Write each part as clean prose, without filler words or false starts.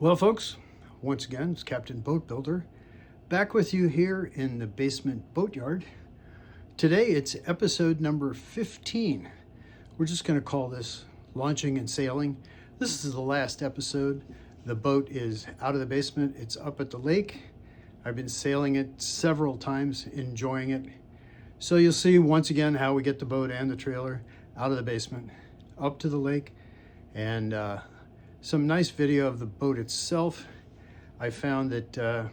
Well, folks, once again, it's Captain Boat Builder, back with you here in the basement boatyard. Today, it's episode number 15. We're just going to call this Launching and Sailing. This is the last episode. The boat is out of the basement. It's up at the lake. I've been sailing it several times, enjoying it. So you'll see once again how we get the boat and the trailer out of the basement, up to the lake, and some nice video of the boat itself. I found that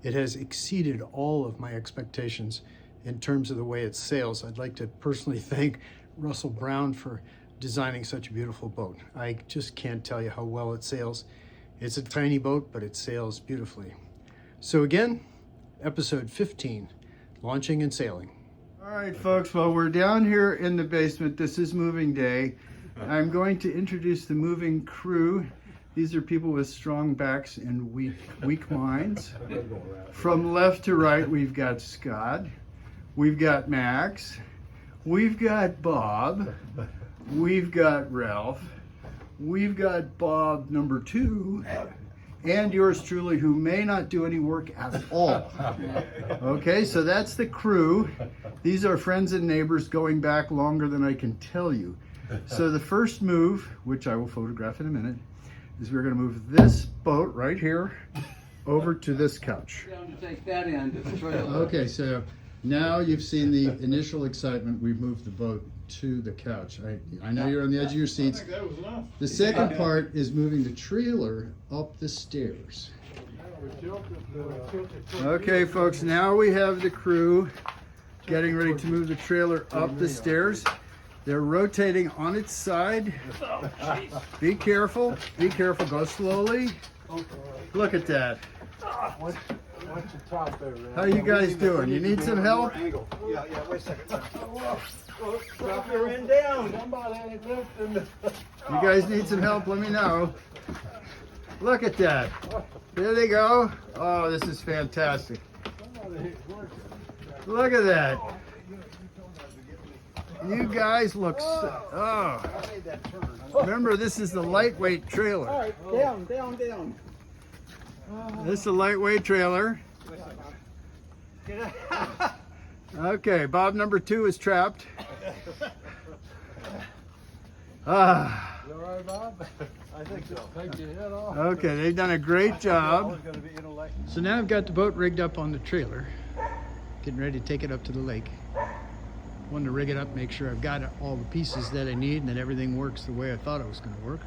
it has exceeded all of my expectations in terms of the way it sails. I'd like to personally thank Russell Brown for designing such a beautiful boat. I just can't tell you how well it sails. It's a tiny boat, but it sails beautifully. So again, episode 15, Launching and Sailing. All right, folks, well, we're down here in the basement. This is moving day. I'm going to introduce the moving crew. These are people with strong backs and weak minds. From left to right, we've got Scott. We've got Max. We've got Bob. We've got Ralph. We've got Bob number 2. And yours truly, who may not do any work at all. Okay, so that's the crew. These are friends and neighbors going back longer than I can tell you. So the first move, which I will photograph in a minute, is we're going to move this boat right here over to this couch. Down to take that end of the trailer. Okay, so now you've seen the initial excitement. We've moved the boat to the couch. I know you're on the edge of your seats. The second part is moving the trailer up the stairs. Okay, folks, now we have the crew getting ready to move the trailer up the stairs. They're rotating on its side. Be careful, go slowly. Look at that. How you guys doing? You need some help? Yeah, wait a second. You're in down. You guys need some help, let me know. Look at that. There they go. Oh, this is fantastic. Look at that. You guys look so, oh. Remember, this is the lightweight trailer. All right, down. This is a lightweight trailer. Okay, Bob number 2 is trapped. Ah. You all right, Bob? I think so. Take your head off. Okay, they've done a great job. So now I've got the boat rigged up on the trailer, getting ready to take it up to the lake. Wanted to rig it up, make sure I've got all the pieces that I need and that everything works the way I thought it was going to work.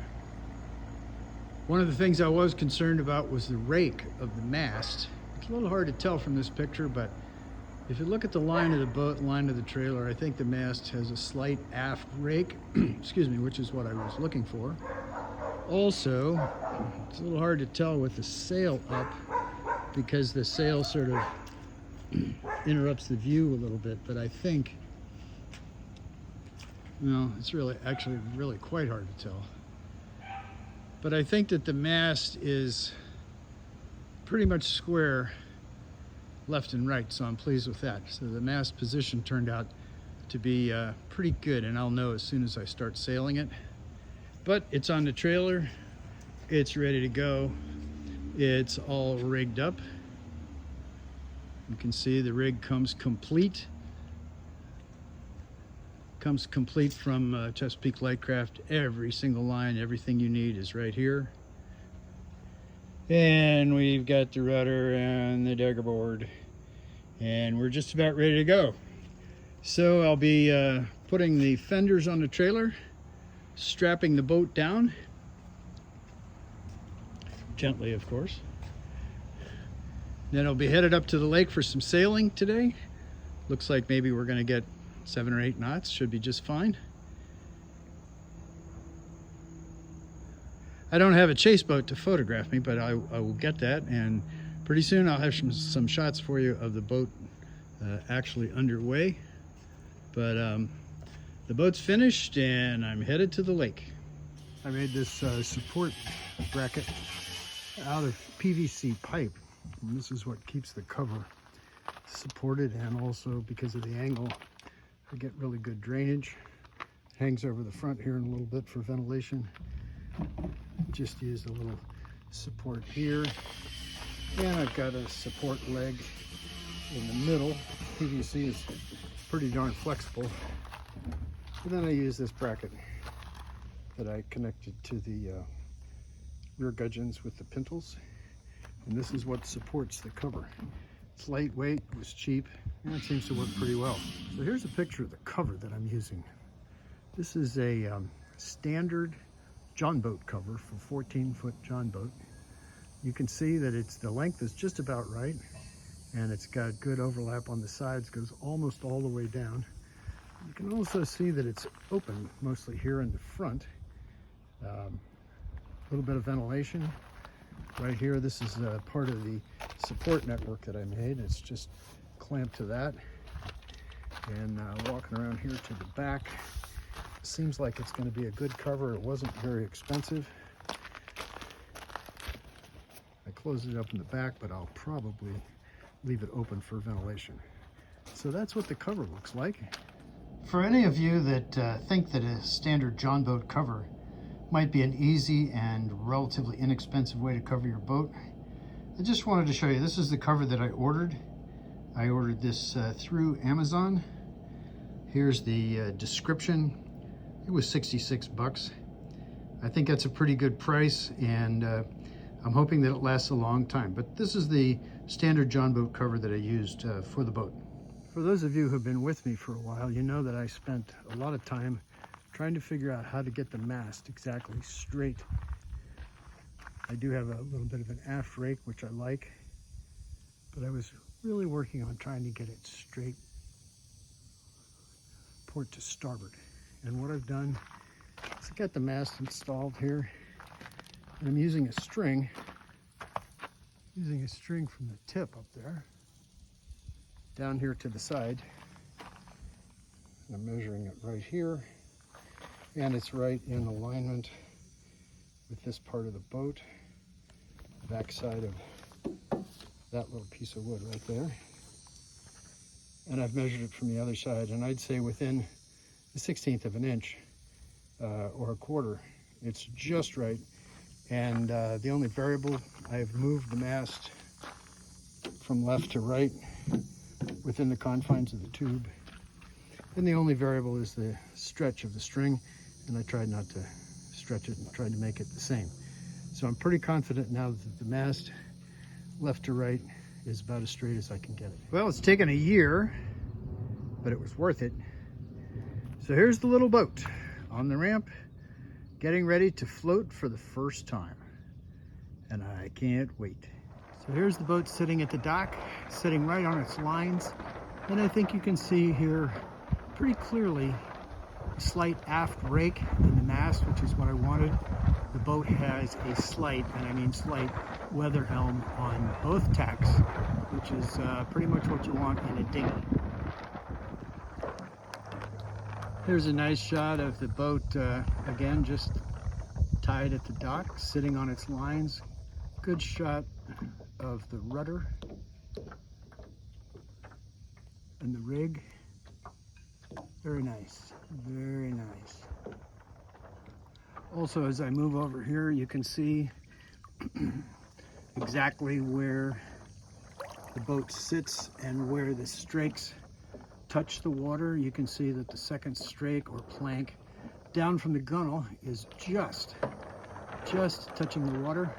One of the things I was concerned about was the rake of the mast. It's a little hard to tell from this picture, but if you look at the line of the boat, line of the trailer, I think the mast has a slight aft rake, excuse me, which is what I was looking for. Also, it's a little hard to tell with the sail up because the sail sort of interrupts the view a little bit, but I think, no, it's really quite hard to tell. But I think that the mast is pretty much square left and right, so I'm pleased with that. So the mast position turned out to be pretty good, and I'll know as soon as I start sailing it. But it's on the trailer, it's ready to go, it's all rigged up. You can see the rig comes complete. Comes complete from Chesapeake Lightcraft. Every single line, everything you need is right here. And we've got the rudder and the dagger board. And we're just about ready to go. So I'll be putting the fenders on the trailer, strapping the boat down. Gently, of course. Then I'll be headed up to the lake for some sailing today. Looks like maybe we're gonna get 7 or 8 knots, should be just fine. I don't have a chase boat to photograph me, but I will get that, and pretty soon I'll have some shots for you of the boat actually underway. But the boat's finished and I'm headed to the lake. I made this support bracket out of PVC pipe, and this is what keeps the cover supported, and also because of the angle I get really good drainage. Hangs over the front here in a little bit for ventilation. Just used a little support here, and I've got a support leg in the middle. PVC is pretty darn flexible. And then I use this bracket that I connected to the rear gudgeons with the pintles, and this is what supports the cover. It's lightweight, it was cheap, and it seems to work pretty well. So here's a picture of the cover that I'm using. This is a standard John boat cover for 14-foot John boat. You can see that the length is just about right, and it's got good overlap on the sides, goes almost all the way down. You can also see that it's open mostly here in the front. A little bit of ventilation right here. This is part of the support network that I made. It's just clamped to that. And walking around here to the back, seems like it's going to be a good cover. It wasn't very expensive. I closed it up in the back, but I'll probably leave it open for ventilation. So that's what the cover looks like. For any of you that think that a standard John boat cover might be an easy and relatively inexpensive way to cover your boat, I just wanted to show you, this is the cover that I ordered. I ordered this through Amazon. Here's the description. It was 66 bucks. I think that's a pretty good price, and I'm hoping that it lasts a long time. But this is the standard John boat cover that I used for the boat. For those of you who've been with me for a while, you know that I spent a lot of time trying to figure out how to get the mast exactly straight. I do have a little bit of an aft rake, which I like, but I was really working on trying to get it straight port to starboard. And what I've done is I got the mast installed here, and I'm using a string from the tip up there down here to the side. And I'm measuring it right here, and it's right in alignment with this part of the boat, the back side of that little piece of wood right there. And I've measured it from the other side, and I'd say within the 1/16 of an inch or a quarter, it's just right. And the only variable, I've moved the mast from left to right within the confines of the tube. And the only variable is the stretch of the string, and I tried not to stretch it and tried to make it the same. So I'm pretty confident now that the mast left to right is about as straight as I can get it. Well, it's taken a year, but it was worth it. So here's the little boat on the ramp, getting ready to float for the first time. And I can't wait. So here's the boat sitting at the dock, sitting right on its lines. And I think you can see here pretty clearly a slight aft rake in the mast, which is what I wanted. The boat has a slight, and I mean slight, weather helm on both tacks, which is pretty much what you want in a dinghy. Here's a nice shot of the boat, again, just tied at the dock, sitting on its lines. Good shot of the rudder and the rig. Very nice, very nice. Also, as I move over here, you can see exactly where the boat sits and where the strakes touch the water. You can see that the second strake or plank down from the gunnel is just touching the water.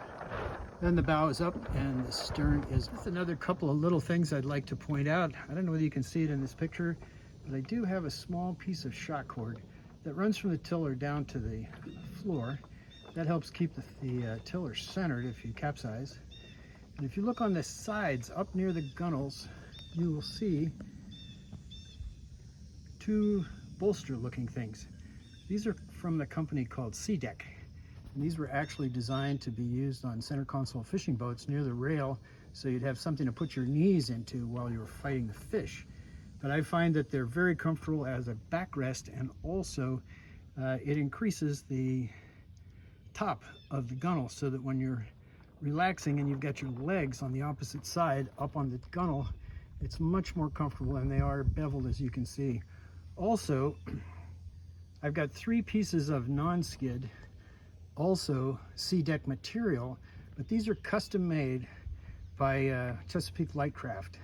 Then the bow is up and the stern is. Just another couple of little things I'd like to point out. I don't know whether you can see it in this picture, but I do have a small piece of shock cord that runs from the tiller down to the floor. That helps keep the tiller centered if you capsize. And if you look on the sides up near the gunnels, you will see two bolster looking things. These are from the company called SeaDek. And these were actually designed to be used on center console fishing boats near the rail, so you'd have something to put your knees into while you were fighting the fish. But I find that they're very comfortable as a backrest, and also it increases the top of the gunnel so that when you're relaxing and you've got your legs on the opposite side up on the gunnel, it's much more comfortable, and they are beveled, as you can see. Also, I've got 3 pieces of non-skid, also SeaDek material, but these are custom made by Chesapeake Lightcraft.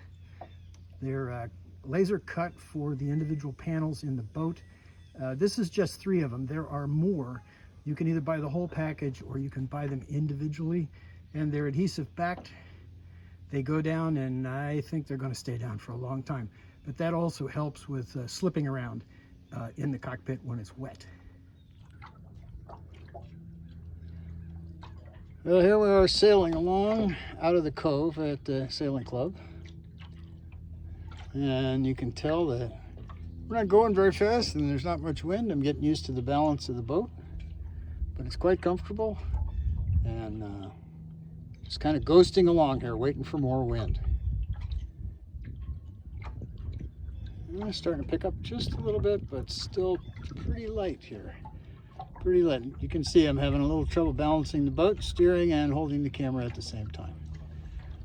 They're laser cut for the individual panels in the boat. This is just 3 of them. There are more. You can either buy the whole package or you can buy them individually, and they're adhesive backed. They go down, and I think they're going to stay down for a long time. But that also helps with slipping around in the cockpit when it's wet. Well, here we are sailing along out of the cove at the sailing club. And you can tell that we're not going very fast and there's not much wind. I'm getting used to the balance of the boat, but it's quite comfortable, and just kind of ghosting along here, waiting for more wind. And it's starting to pick up just a little bit, but still pretty light here. Pretty light. You can see I'm having a little trouble balancing the boat, steering and holding the camera at the same time.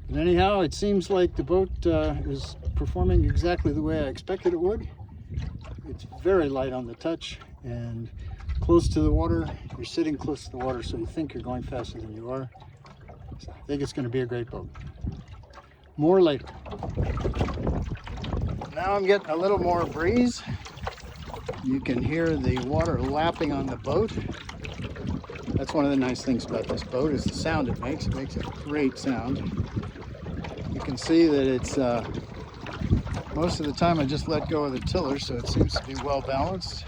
But anyhow, it seems like the boat is performing exactly the way I expected it would. It's very light on the touch and close to the water. You're sitting close to the water, so you think you're going faster than you are. So I think it's going to be a great boat. More later. Now I'm getting a little more breeze. You can hear the water lapping on the boat. That's one of the nice things about this boat, is the sound it makes. It makes a great sound. You can see that it's most of the time I just let go of the tiller, so it seems to be well balanced.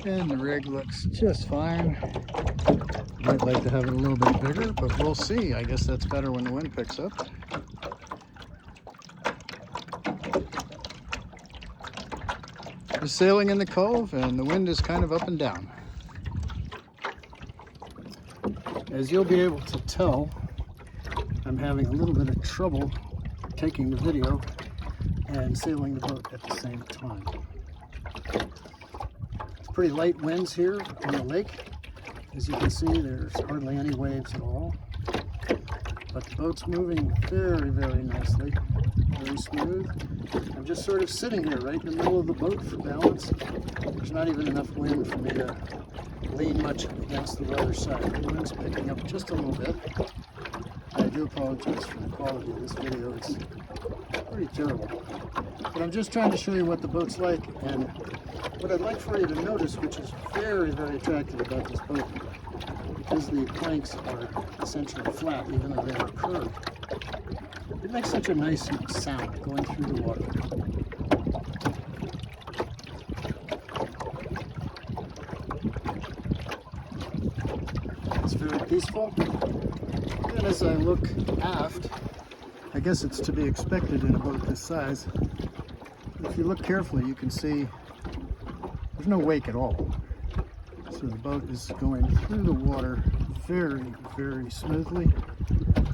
And the rig looks just fine. I'd like to have it a little bit bigger, but we'll see. I guess that's better when the wind picks up. We're sailing in the cove and the wind is kind of up and down. As you'll be able to tell, I'm having a little bit of trouble taking the video and sailing the boat at the same time. It's pretty light winds here on the lake. As you can see, there's hardly any waves at all. But the boat's moving very, very nicely, very smooth. I'm just sort of sitting here right in the middle of the boat for balance. There's not even enough wind for me to lean much against the other side. The wind's picking up just a little bit. I do apologize for the quality of this video. It's pretty terrible. But I'm just trying to show you what the boat's like, and what I'd like for you to notice, which is very, very attractive about this boat, because the planks are essentially flat, even though they are curved. It makes such a nice sound going through the water. It's very peaceful. And as I look aft, I guess it's to be expected in a boat this size. If you look carefully, you can see there's no wake at all. So the boat is going through the water very, very smoothly.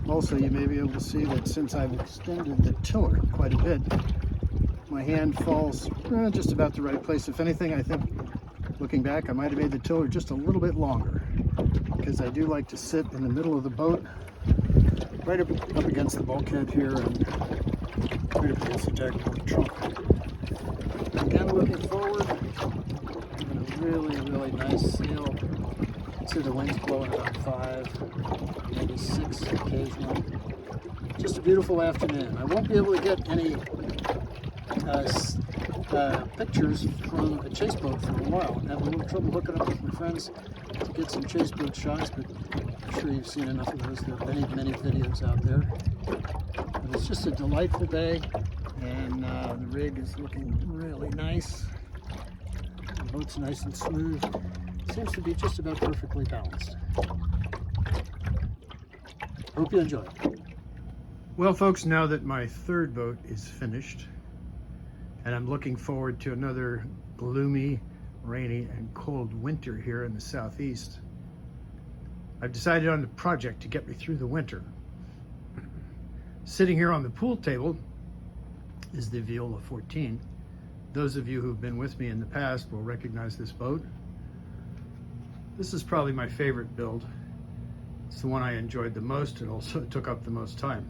Also, you may be able to see that since I've extended the tiller quite a bit, my hand falls just about the right place. If anything, I think, looking back, I might have made the tiller just a little bit longer, because I do like to sit in the middle of the boat, right up against the bulkhead here, and right up against the deck of the trunk. Again, looking forward, and a really, really nice sail. See the wind's blowing about 5, maybe 6 occasionally. Just a beautiful afternoon. I won't be able to get any pictures from a chase boat for a while. I'm having a little trouble hooking up with my friends to get some chase boat shots, but I'm sure you've seen enough of those. There are many, many videos out there. But it's just a delightful day, and the rig is looking really nice. The boat's nice and smooth. Seems to be just about perfectly balanced. Hope you enjoy. Well, folks, now that my third boat is finished, and I'm looking forward to another gloomy, rainy, and cold winter here in the southeast, I've decided on the project to get me through the winter. Sitting here on the pool table is the Viola 14. Those of you who've been with me in the past will recognize this boat. This is probably my favorite build. It's the one I enjoyed the most. It also took up the most time.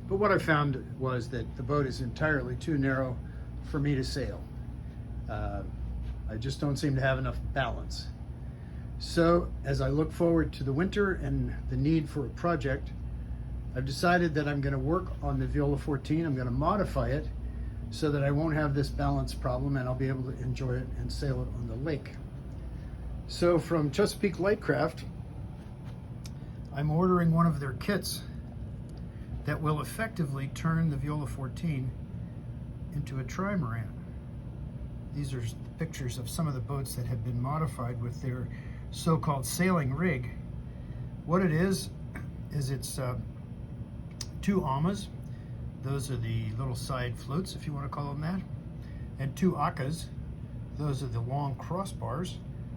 But what I found was that the boat is entirely too narrow for me to sail. I just don't seem to have enough balance. So as I look forward to the winter and the need for a project, I've decided that I'm going to work on the Viola 14. I'm going to modify it so that I won't have this balance problem and I'll be able to enjoy it and sail it on the lake. So from Chesapeake Lightcraft, I'm ordering one of their kits that will effectively turn the Viola 14 into a trimaran. These are pictures of some of the boats that have been modified with their so-called sailing rig. What it is it's two amas. Those are the little side floats, if you want to call them that, and two akas. Those are the long crossbars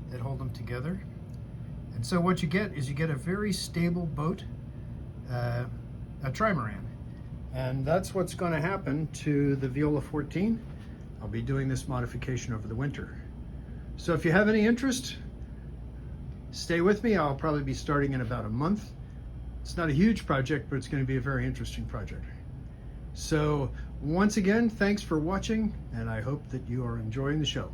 that hold them together. And so what you get is you get a very stable boat, a trimaran. And that's what's going to happen to the Viola 14. I'll be doing this modification over the winter. So if you have any interest, stay with me. I'll probably be starting in about a month. It's not a huge project, but it's going to be a very interesting project. So once again, thanks for watching, and I hope that you are enjoying the show.